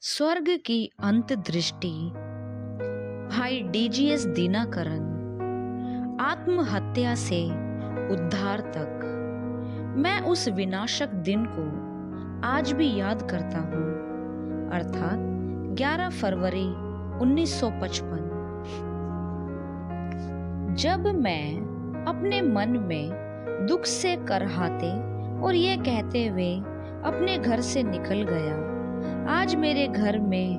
स्वर्ग की अंतदृष्टि। भाई डीजीएस दीनाकरन। आत्महत्या से उद्धार तक। मैं उस विनाशक दिन को आज भी याद करता हूँ, अर्थात 11 फरवरी 1955, जब मैं अपने मन में दुख से करहाते और ये कहते हुए अपने घर से निकल गया, आज मेरे घर में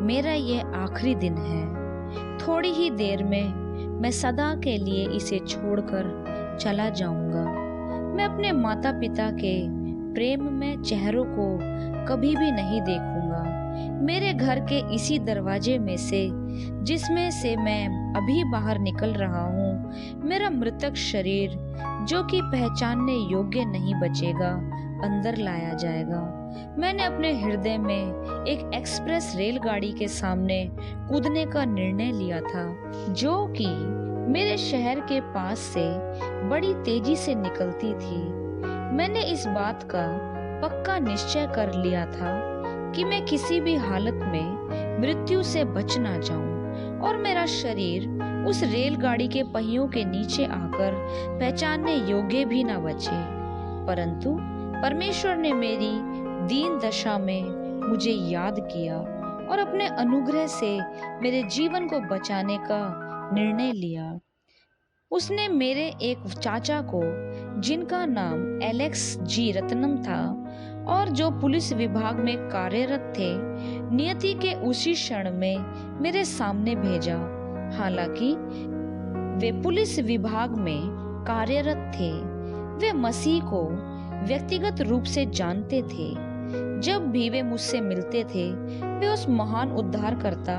मेरा ये आखिरी दिन है। थोड़ी ही देर में मैं सदा के लिए इसे छोड़कर चला जाऊंगा। मैं अपने माता पिता के प्रेम में चेहरों को कभी भी नहीं देखूंगा। मेरे घर के इसी दरवाजे में से, जिसमें से मैं अभी बाहर निकल रहा हूँ, मेरा मृतक शरीर, जो कि पहचानने योग्य नहीं बचेगा, अंदर लाया जाएगा। मैंने अपने हृदय में एक एक्सप्रेस रेलगाड़ी के सामने कूदने का निर्णय लिया था, जो कि मेरे शहर के पास से बड़ी तेजी से निकलती थी। मैंने इस बात का पक्का निश्चय कर लिया था कि मैं किसी भी हालत में मृत्यु से बच ना जाऊं और मेरा शरीर उस रेलगाड़ी के पहियों के नीचे आकर पहचानने योग्य भी ना बचे। परंतु परमेश्वर ने मेरी दीन दशा में मुझे याद किया और अपने अनुग्रह से मेरे जीवन को बचाने का निर्णय लिया। उसने मेरे एक चाचा को, जिनका नाम एलेक्स जी रत्नम था और जो पुलिस विभाग में कार्यरत थे, नियति के उसी क्षण में मेरे सामने भेजा। हालांकि वे पुलिस विभाग में कार्यरत थे, वे मसीह को व्यक्तिगत रूप से जानते थे। जब भी वे मुझसे मिलते थे, वे उस महान उद्धारकर्ता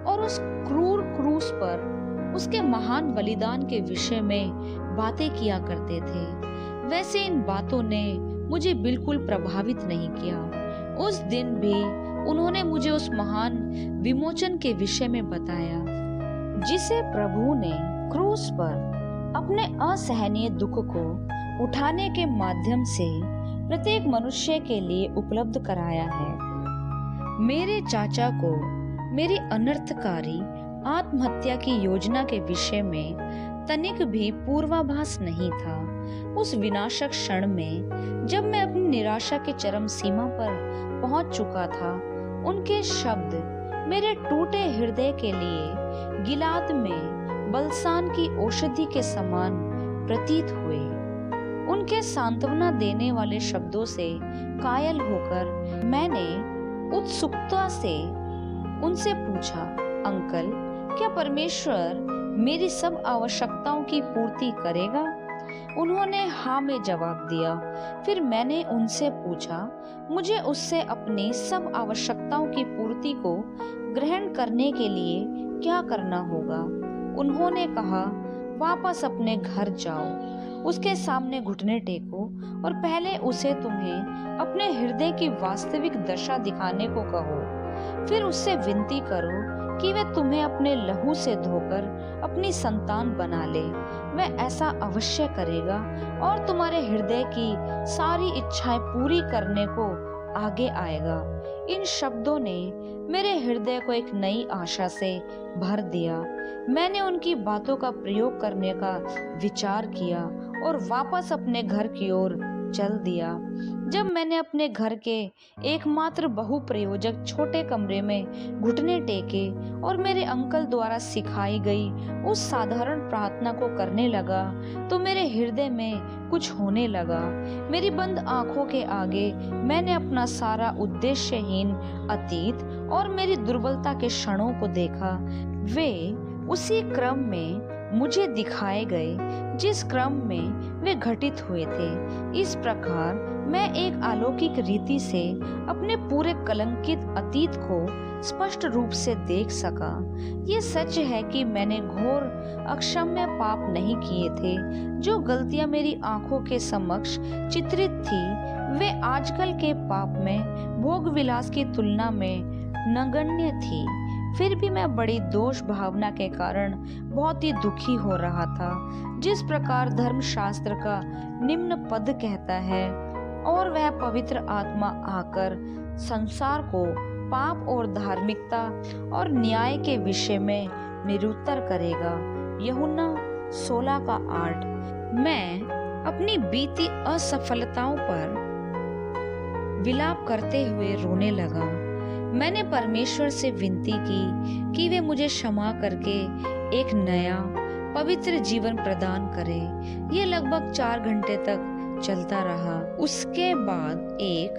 और उस क्रूर क्रूस पर उसके महान बलिदान के विषय में बातें किया करते थे। वैसे इन बातों ने मुझे बिल्कुल प्रभावित नहीं किया। उस दिन भी उन्होंने मुझे उस महान विमोचन के विषय में बताया, जिसे प्रभु ने क्रूस पर अपने असहनीय दुख को उठाने के माध्यम से प्रत्येक मनुष्य के लिए उपलब्ध कराया है। मेरे चाचा को मेरी अनर्थकारी आत्महत्या की योजना के विषय में तनिक भी पूर्वाभास नहीं था। उस विनाशक क्षण में, जब मैं अपनी निराशा के चरम सीमा पर पहुंच चुका था, उनके शब्द मेरे टूटे हृदय के लिए गिलाद में बलसान की औषधि के समान प्रतीत हुए। उनके सांत्वना देने वाले शब्दों से कायल होकर मैंने उत्सुकता से उनसे पूछा, अंकल, क्या परमेश्वर मेरी सब आवश्यकताओं की पूर्ति करेगा? उन्होंने हाँ में जवाब दिया। फिर मैंने उनसे पूछा, मुझे उससे अपनी सब आवश्यकताओं की पूर्ति को ग्रहण करने के लिए क्या करना होगा? उन्होंने कहा, वापस अपने घर जाओ, उसके सामने घुटने टेको और पहले उसे तुम्हें अपने हृदय की वास्तविक दशा दिखाने को कहो। फिर उससे विनती करो कि वह तुम्हें अपने लहू से धोकर अपनी संतान बना ले। वह ऐसा अवश्य करेगा और तुम्हारे हृदय की सारी इच्छाएं पूरी करने को आगे आएगा। इन शब्दों ने मेरे हृदय को एक नई आशा से भर दिया। मैंने उनकी बातों का प्रयोग करने का विचार किया और वापस अपने घर की ओर चल दिया। जब मैंने अपने घर के एकमात्र बहुप्रयोजक छोटे कमरे में घुटने टेके और मेरे अंकल द्वारा सिखाई गई उस साधारण प्रार्थना को करने लगा, तो मेरे हृदय में कुछ होने लगा। मेरी बंद आंखों के आगे मैंने अपना सारा उद्देश्यहीन अतीत और मेरी दुर्बलता के क्षणों को देखा। वे उसी क्रम में मुझे दिखाए गए जिस क्रम में वे घटित हुए थे। इस प्रकार मैं एक अलौकिक रीति से अपने पूरे कलंकित अतीत को स्पष्ट रूप से देख सका। ये सच है कि मैंने घोर अक्षम्य पाप नहीं किए थे। जो गलतियां मेरी आंखों के समक्ष चित्रित थी, वे आजकल के पाप में भोग विलास की तुलना में नगण्य थी। फिर भी मैं बड़ी दोष भावना के कारण बहुत ही दुखी हो रहा था। जिस प्रकार धर्मशास्त्र का निम्न पद कहता है, और वह पवित्र आत्मा आकर संसार को पाप और धार्मिकता और न्याय के विषय में निरुत्तर करेगा। यूहन्ना 16:8। मैं अपनी बीती असफलताओं पर विलाप करते हुए रोने लगा। मैंने परमेश्वर से विनती की कि वे मुझे क्षमा करके एक नया पवित्र जीवन प्रदान करे। यह लगभग 4 घंटे तक चलता रहा। उसके बाद एक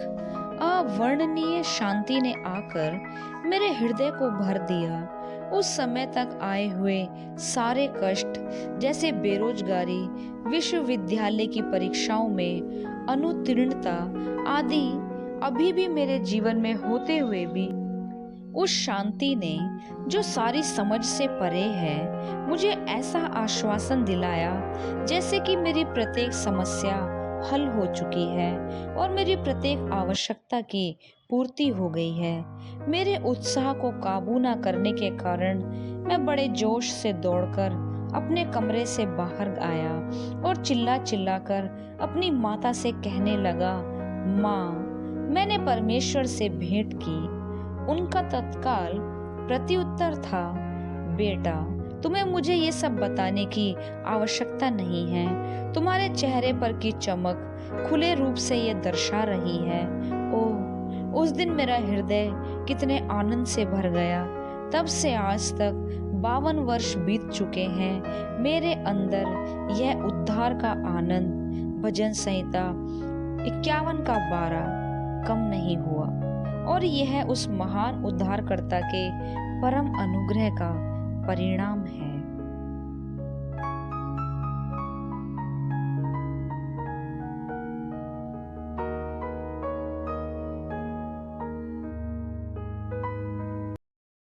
अवर्णनीय शांति ने आकर मेरे हृदय को भर दिया। उस समय तक आए हुए सारे कष्ट, जैसे बेरोजगारी, विश्वविद्यालय की परीक्षाओं में अनुत्तीर्णता आदि, अभी भी मेरे जीवन में होते हुए भी उस शांति ने, जो सारी समझ से परे है, मुझे ऐसा आश्वासन दिलाया जैसे कि मेरी प्रत्येक समस्या हल हो चुकी है और मेरी प्रत्येक आवश्यकता की पूर्ति हो गई है। मेरे उत्साह को काबू न करने के कारण मैं बड़े जोश से दौड़कर अपने कमरे से बाहर आया और चिल्ला चिल्लाकर अपनी माता से कहने लगा, माँ, मैंने परमेश्वर से भेंट की। उनका तत्काल प्रत्युत्तर था, बेटा, तुम्हें मुझे ये सब बताने की आवश्यकता नहीं है। तुम्हारे चेहरे पर की चमक खुले रूप से ये दर्शा रही है। ओह, उस दिन मेरा हृदय कितने आनंद से भर गया। तब से आज तक 52 वर्ष बीत चुके हैं। मेरे अंदर यह उद्धार का आनंद भजन संहिता 51:12 कम नहीं हुआ और यह उस महान उद्धारकर्ता के परम अनुग्रह का परिणाम है।